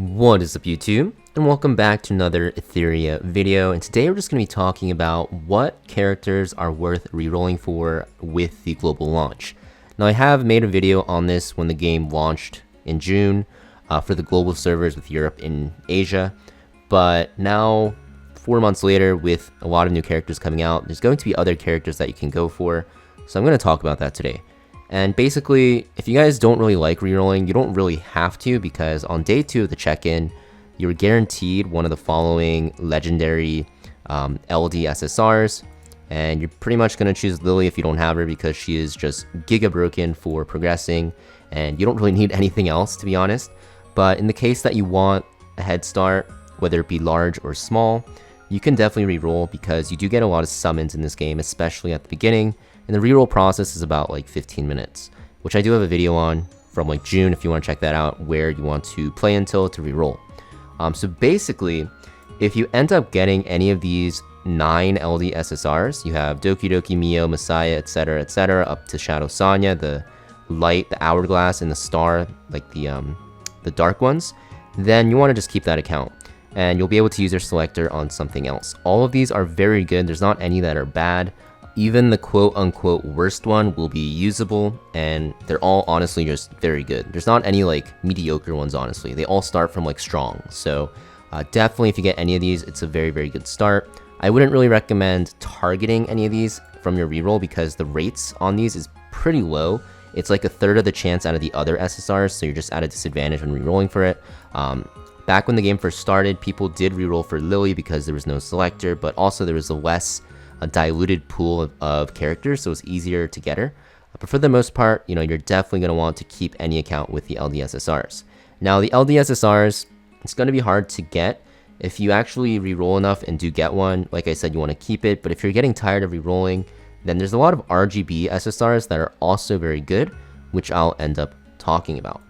What is up YouTube, and welcome back to another Etheria video, and today we're just going to be talking about what characters are worth rerolling for with the global launch. Now I have made a video on this when the game launched in June for the global servers with Europe and Asia, but now 4 months later with a lot of new characters coming out, there's going to be other characters that you can go for, so I'm going to talk about that today. And basically, if you guys don't really like rerolling, you don't really have to, because on day 2 of the check-in, you're guaranteed one of the following legendary LD SSRs, and you're pretty much going to choose Lily if you don't have her, because she is just giga broken for progressing, and you don't really need anything else, to be honest. But in the case that you want a head start, whether it be large or small, you can definitely reroll, because you do get a lot of summons in this game, especially at the beginning. And the reroll process is about like 15 minutes, which I do have a video on from like June if you want to check that out, where you want to play until to reroll. So basically, if you end up getting any of these 9 LD SSRs, you have Doki Doki, Mio, Messiah, etc., up to Shadow Sanya, the light, the hourglass, and the star, like the dark ones, then you want to just keep that account, and you'll be able to use your selector on something else. All of these are very good. There's not any that are bad. Even the quote-unquote worst one will be usable, and they're all honestly just very good. There's not any like mediocre ones, honestly. They all start from like strong, so definitely if you get any of these, it's a very good start. I wouldn't really recommend targeting any of these from your reroll, because the rates on these is pretty low. It's like 1/3 of the chance out of the other SSRs, so you're just at a disadvantage when rerolling for it. Back when the game first started, people did reroll for Lily because there was no selector, but also there was a diluted pool of characters, so it's easier to get her. But for the most part, you know, you're definitely going to want to keep any account with the LDSSRs. Now, the LDSSRs, it's going to be hard to get. If you actually reroll enough and do get one, like I said, you want to keep it. But if you're getting tired of rerolling, then there's a lot of RGB SSRs that are also very good, which I'll end up talking about.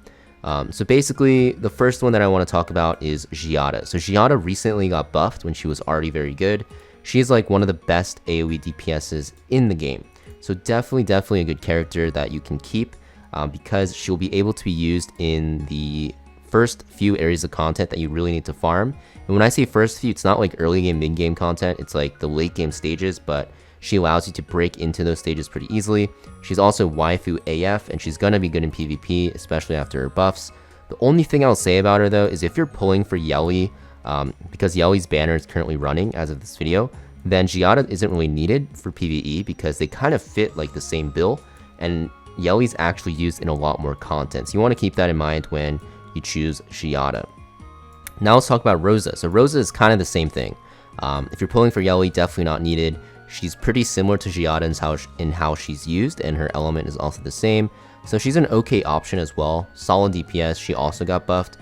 So basically, the first one that I want to talk about is Giada. So Giada recently got buffed when she was already very good. She's like one of the best AoE DPSs in the game. So definitely a good character that you can keep, because she'll be able to be used in the first few areas of content that you really need to farm. And when I say first few, it's not like early game, mid game content, it's like the late game stages, but she allows you to break into those stages pretty easily. She's also waifu AF, and she's gonna be good in PvP, especially after her buffs. The only thing I'll say about her though is if you're pulling for Yeli, because Yeli's banner is currently running as of this video, then Giada isn't really needed for PvE, because they kind of fit like the same bill, and Yeli's actually used in a lot more content. So you want to keep that in mind when you choose Giada. Now let's talk about Rosa. So Rosa is kind of the same thing. If you're pulling for Yeli, definitely not needed. She's pretty similar to Giada in how she's used, and her element is also the same. So she's an okay option as well. Solid DPS, she also got buffed.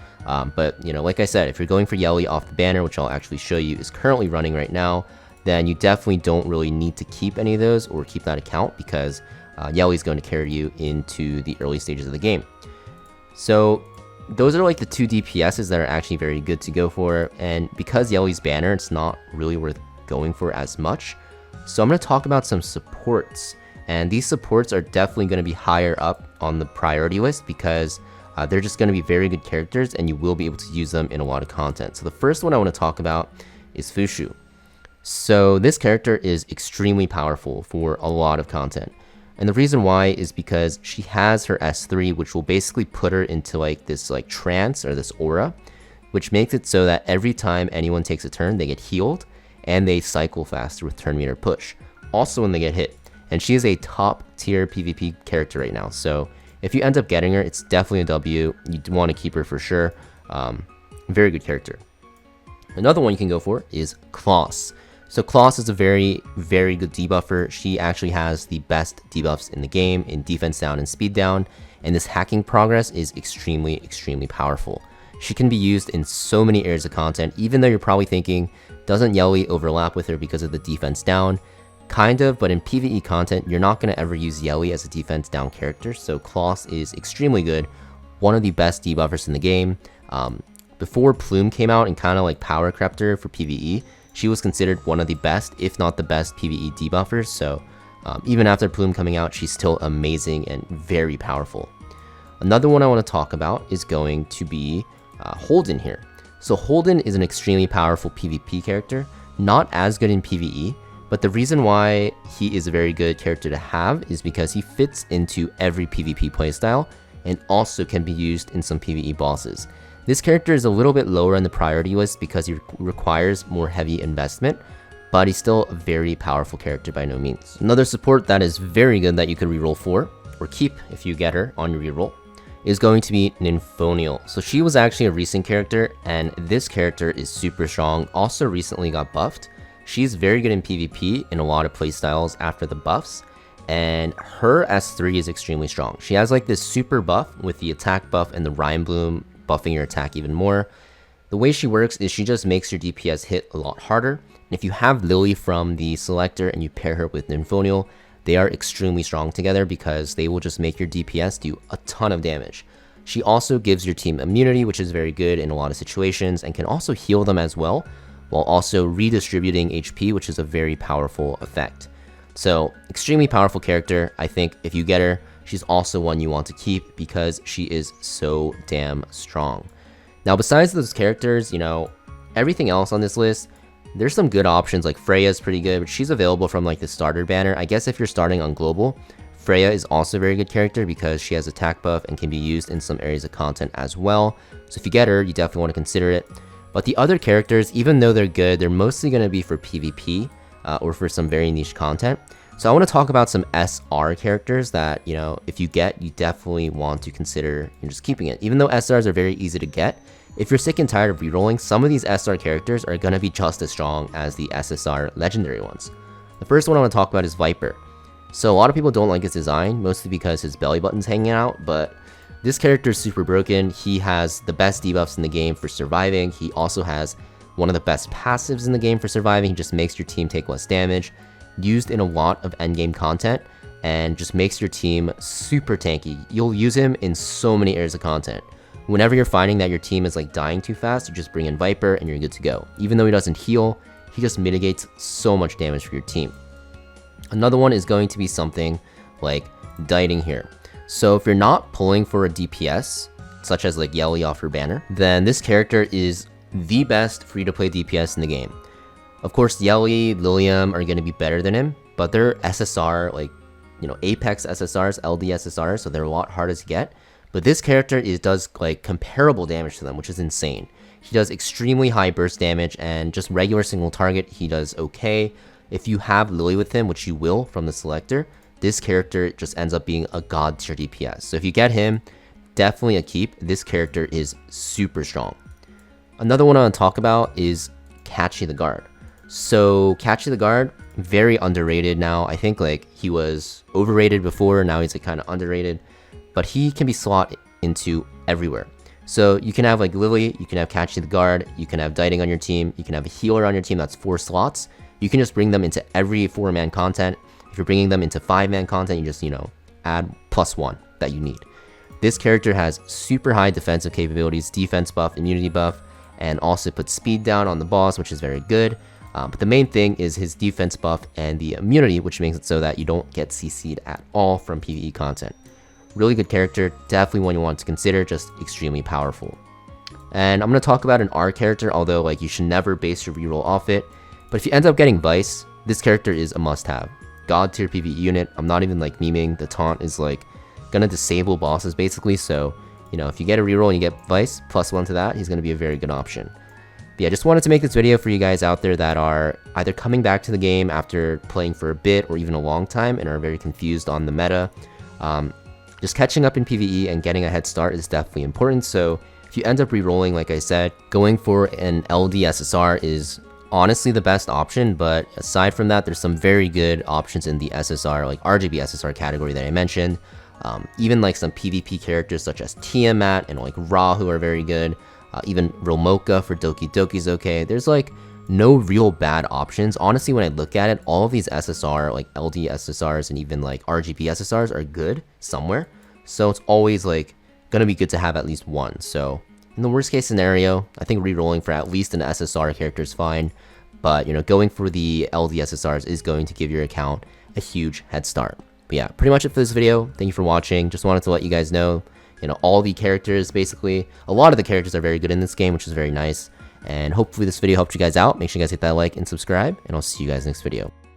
But, you know, like I said, if you're going for Yeli off the banner, which I'll actually show you is currently running right now, then you definitely don't really need to keep any of those or keep that account, because Yeli's going to carry you into the early stages of the game. So those are like the 2 DPSs that are actually very good to go for, and because Yeli's banner, it's not really worth going for as much. So I'm going to talk about some supports, and these supports are definitely going to be higher up on the priority list, because they're just going to be very good characters, and you will be able to use them in a lot of content. So the first one I want to talk about is Fushu. So this character is extremely powerful for a lot of content. And the reason why is because she has her S3, which will basically put her into like this like trance or this aura, which makes it so that every time anyone takes a turn, they get healed, and they cycle faster with turn meter push. Also when they get hit. And she is a top tier PvP character right now. So if you end up getting her, it's definitely a W. You want to keep her for sure. Very good character. Another one you can go for is Kloss. So Kloss is a very good debuffer. She actually has the best debuffs in the game in defense down and speed down, and this hacking progress is extremely powerful. She can be used in so many areas of content, even though you're probably thinking, doesn't Yeli overlap with her because of the defense down? Kind of, but in PvE content, you're not going to ever use Yeli as a defense down character, so Kloss is extremely good, one of the best debuffers in the game. Before Plume came out and kind of like power crept her for PvE, she was considered one of the best, if not the best, PvE debuffers, so even after Plume coming out, she's still amazing and very powerful. Another one I want to talk about is going to be Holden here. So Holden is an extremely powerful PvP character, not as good in PvE, but the reason why he is a very good character to have is because he fits into every PvP playstyle and also can be used in some PvE bosses. This character is a little bit lower on the priority list because he requires more heavy investment, but he's still a very powerful character by no means. Another support that is very good that you could reroll for, or keep if you get her on your reroll, is going to be Nymphonial. So she was actually a recent character, and this character is super strong, also recently got buffed. She's very good in PvP in a lot of playstyles after the buffs, and her S3 is extremely strong. She has like this super buff with the attack buff and the Rhyme Bloom buffing your attack even more. The way she works is she just makes your DPS hit a lot harder. And if you have Lily from the selector and you pair her with Nymphonial, they are extremely strong together because they will just make your DPS do a ton of damage. She also gives your team immunity, which is very good in a lot of situations, and can also heal them as well, while also redistributing HP, which is a very powerful effect. So, extremely powerful character. I think if you get her, she's also one you want to keep because she is so damn strong. Now, besides those characters, you know, everything else on this list, there's some good options. Like Freya's pretty good, but she's available from like the starter banner. I guess if you're starting on global, Freya is also a very good character because she has attack buff and can be used in some areas of content as well. So if you get her, you definitely want to consider it. But the other characters, even though they're good, they're mostly going to be for PvP or for some very niche content. So I want to talk about some SR characters that, you know, if you get, you definitely want to consider just keeping it. Even though SRs are very easy to get, if you're sick and tired of rerolling, some of these SR characters are going to be just as strong as the SSR legendary ones. The first one I want to talk about is Viper. So a lot of people don't like his design, mostly because his belly button's hanging out, but this character is super broken. He has the best debuffs in the game for surviving. He also has one of the best passives in the game for surviving. He just makes your team take less damage, used in a lot of endgame content, and just makes your team super tanky. You'll use him in so many areas of content. Whenever you're finding that your team is like dying too fast, you just bring in Viper and you're good to go. Even though he doesn't heal, he just mitigates so much damage for your team. Another one is going to be something like Dieting here. So if you're not pulling for a DPS, such as like Yelly off her banner, then this character is the best free-to-play DPS in the game. Of course, Yelly, Lilium are going to be better than him, but they're SSR, like, you know, Apex SSRs, LD SSRs, so they're a lot harder to get. But this character does like comparable damage to them, which is insane. He does extremely high burst damage, and just regular single target, he does okay. If you have Lily with him, which you will from the selector, this character just ends up being a god tier DPS. So if you get him, definitely a keep. This character is super strong. Another one I want to talk about is Catchy the Guard. So Catchy the Guard, very underrated now. I think like he was overrated before, now he's like kind of underrated. But he can be slotted into everywhere. So you can have like Lily, you can have Catchy the Guard, you can have Dieting on your team, you can have a healer on your team, that's 4 slots. You can just bring them into every 4-man content. If you're bringing them into 5-man content, you just, you know, add +1 that you need. This character has super high defensive capabilities, defense buff, immunity buff, and also puts speed down on the boss, which is very good. But the main thing is his defense buff and the immunity, which makes it so that you don't get CC'd at all from PvE content. Really good character, definitely one you want to consider, just extremely powerful. And I'm going to talk about an R character, although like you should never base your reroll off it. But if you end up getting Vice, this character is a must-have. God tier PvE unit. I'm not even like memeing. The taunt is like going to disable bosses basically. So, you know, if you get a reroll and you get Vice, +1 to that, he's going to be a very good option. But yeah, just wanted to make this video for you guys out there that are either coming back to the game after playing for a bit or even a long time and are very confused on the meta. Just catching up in PvE and getting a head start is definitely important. So if you end up rerolling, like I said, going for an LD SSR is honestly the best option. But aside from that, there's some very good options in the SSR, like RGB SSR category that I mentioned. Even like some PvP characters such as Tiamat and like Ra, who are very good. Even Romoka for Doki Doki's okay. There's like no real bad options. Honestly, when I look at it, all of these SSR, like LD SSRs and even like RGB SSRs are good somewhere. So it's always like gonna be good to have at least one. So in the worst case scenario, I think rerolling for at least an SSR character is fine. But you know, going for the LD SSRs is going to give your account a huge head start. But yeah, pretty much it for this video. Thank you for watching. Just wanted to let you guys know, you know, all the characters basically. A lot of the characters are very good in this game, which is very nice. And hopefully this video helped you guys out. Make sure you guys hit that like and subscribe, and I'll see you guys next video.